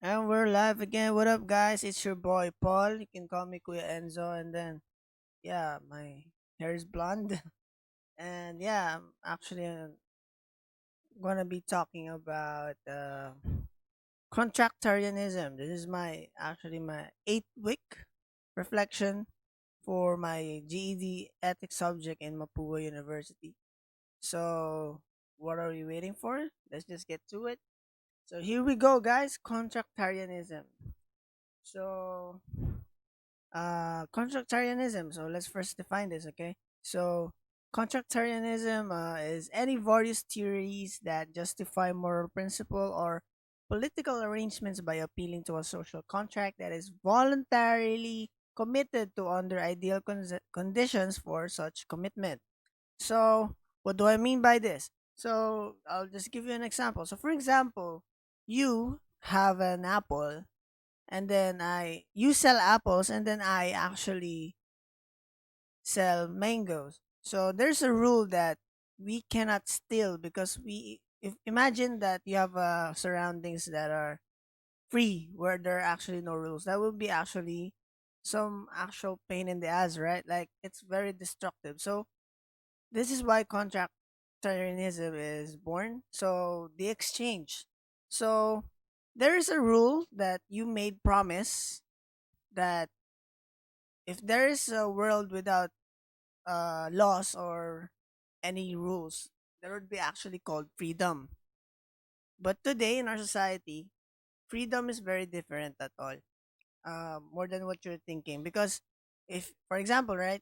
And we're live again. What up, guys? It's your boy Paul. You can call me Kuya Enzo. And then, yeah, my hair is blonde. And yeah, I'm actually gonna be talking about contractarianism. This is my 8th week reflection for my GED ethics subject in Mapua University. So, what are we waiting for? Let's just get to it. So, here we go, guys. Contractarianism. So, contractarianism. So let's first define this, okay? So contractarianism is any various theories that justify moral principle or political arrangements by appealing to a social contract that is voluntarily committed to under ideal conditions for such commitment. So what do I mean by this? So I'll just give you an example. So for example, you have an apple, and then I you sell apples, and then I actually sell mangoes. So there's a rule that we cannot steal, because we if imagine that you have surroundings that are free where there are actually no rules. That would be actually some actual pain in the ass, right? Like it's very destructive. So this is why contractarianism is born. So the exchange. So there is a rule that you made promise that if there is a world without laws or any rules, there would be actually called freedom. But today in our society, freedom is very different at all. More than what you're thinking. Because if, for example, right,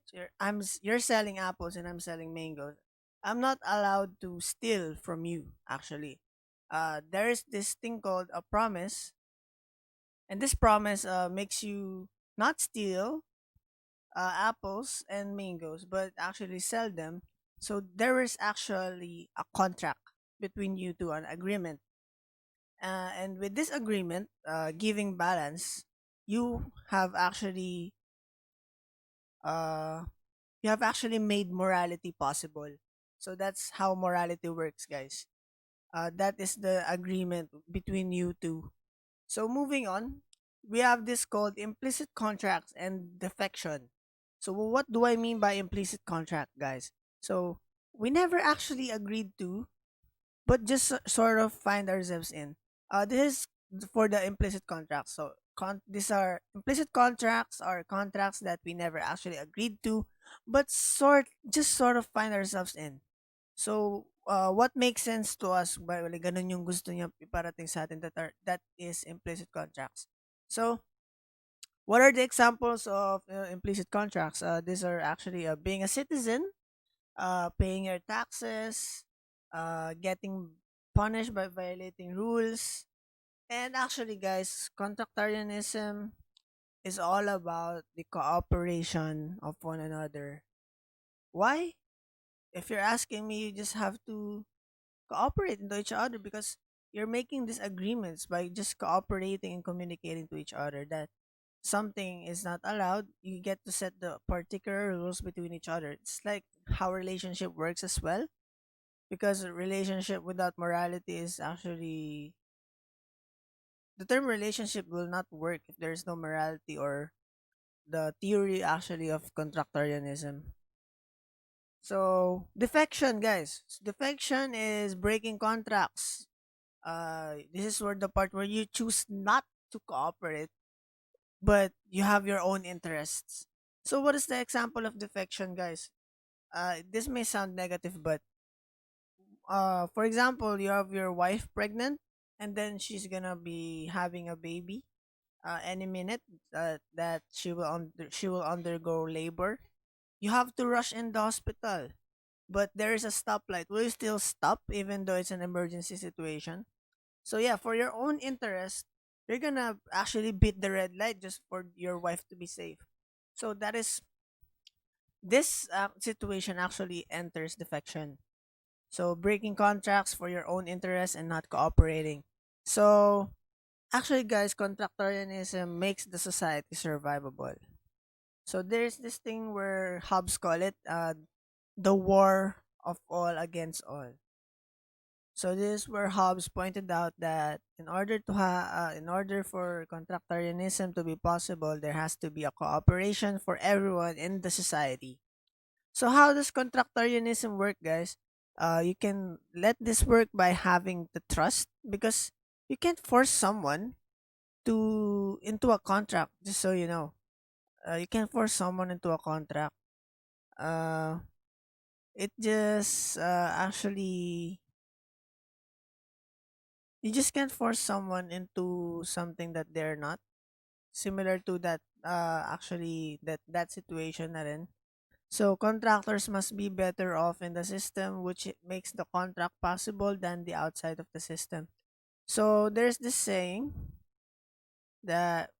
you're selling apples and I'm selling mangoes, I'm not allowed to steal from you. Actually, there is this thing called a promise, and this promise makes you not steal apples and mangoes, but actually sell them. So there is actually a contract between you two, an agreement. And with this agreement, giving balance, you have actually uh, you have actually made morality possible. So that's how morality works, guys. That is the agreement between you two. So moving on, we have this called implicit contracts and defection. So what do I mean by implicit contract, guys? So we never actually agreed to, but just sort of find ourselves in. This is for the implicit contracts. So these are implicit contracts, or contracts that we never actually agreed to, but sort of find ourselves in. So, what makes sense to us, ba wala ganun yung gusto niya iparating sa atin, that is implicit contracts. So, what are the examples of implicit contracts? These are actually being a citizen, paying your taxes, getting punished by violating rules. And actually, guys, contractarianism is all about the cooperation of one another. Why? If you're asking me, you just have to cooperate into each other, because you're making these agreements by just cooperating and communicating to each other that something is not allowed. You get to set the particular rules between each other. It's like how relationship works as well, because a relationship without morality is actually, the term relationship will not work if there's no morality, or the theory actually of contractarianism. So defection, guys. Defection is breaking contracts. This is where the part where you choose not to cooperate, but you have your own interests. So what is the example of defection, guys? This may sound negative, but for example, you have your wife pregnant, and then she's gonna be having a baby any minute, that she will undergo labor. You have to rush in the hospital, but there is a stoplight. Will you still stop even though it's an emergency situation? So yeah, for your own interest, you're gonna actually beat the red light just for your wife to be safe. So that is this situation actually enters defection. So breaking contracts for your own interest and not cooperating. So actually, guys, contractarianism makes the society survivable. So there's this thing where Hobbes call it the war of all against all. So this is where Hobbes pointed out that in order for contractarianism to be possible, there has to be a cooperation for everyone in the society. So how does contractarianism work, guys? You can let this work by having the trust, because you can't force someone to into a contract. Just so you know, you can't force someone into a contract. Uh, it just actually you just can't force someone into something that they're not. Similar to that, actually that situation na rin. So contractors must be better off in the system, which makes the contract possible than the outside of the system. So there's this saying that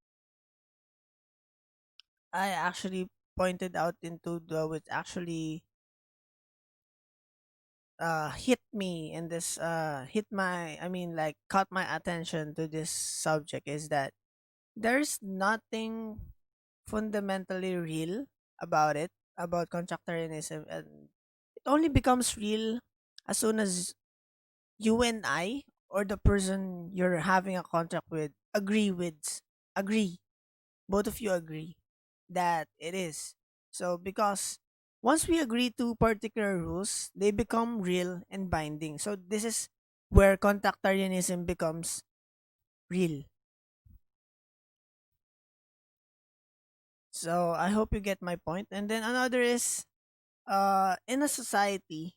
I actually pointed out into the which actually hit me in this hit my I mean like caught my attention to this subject, is that there's nothing fundamentally real about it, about contractarianism, and it only becomes real as soon as you and I, or the person you're having a contract with, agree, both of you agree that it is. So because once we agree to particular rules, they become real and binding. So this is where contractarianism becomes real. So I hope you get my point. And then another is, in a society,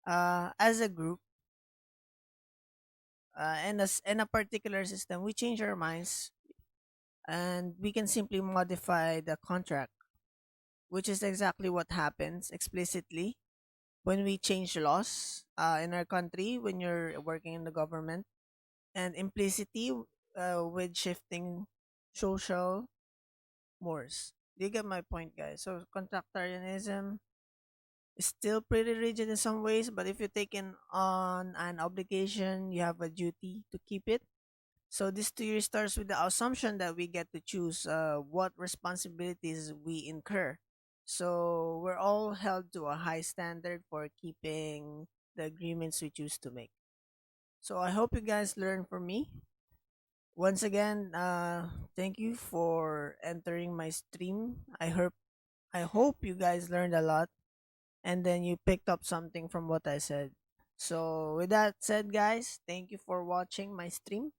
as a group, in a particular system, we change our minds, and we can simply modify the contract, which is exactly what happens explicitly when we change laws in our country when you're working in the government, and implicitly with shifting social mores. Do you get my point, guys? So contractarianism is still pretty rigid in some ways, but if you take in on an obligation, you have a duty to keep it. So this theory starts with the assumption that we get to choose what responsibilities we incur. So we're all held to a high standard for keeping the agreements we choose to make. So I hope you guys learn from me. Once again, thank you for entering my stream. I hope you guys learned a lot, and then you picked up something from what I said. So with that said, guys, thank you for watching my stream,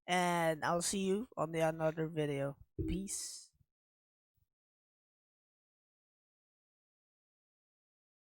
and I'll see you on the another video. Peace.